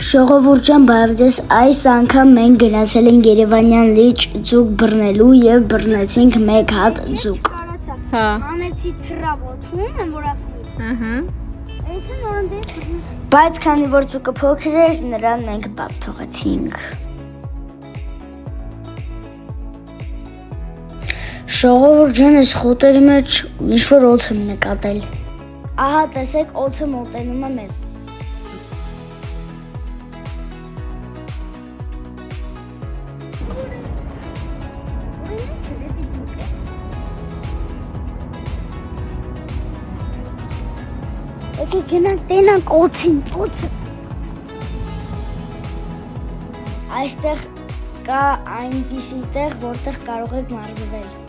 Ժողովուրդ ջան, բարև ձեզ, այս անգամ մենք գնացել ենք Երևանյան լիճ ձուկ բռնելու եւ բռնեցինք մեկ հատ ձուկ։ Հա։ Անեցի թրավոթում եմ որ ասի։ Ահա։ Այսին օրը բռնեցի։ Բայց քանի որ ձուկը փոքր էր, նրան մենք բաց թողեցինք։ Ժողովուրդ ջան, այս խոտերի մեջ ինչ-որ օձ եմ նկատել։ Ահա տեսեք, օձը մոտենում է մեզ։ Եկեք գնանք տենանք օձին, օձը։ Այստեղ կա այնպիսի տեղ, որտեղ կարող եք մարզվել։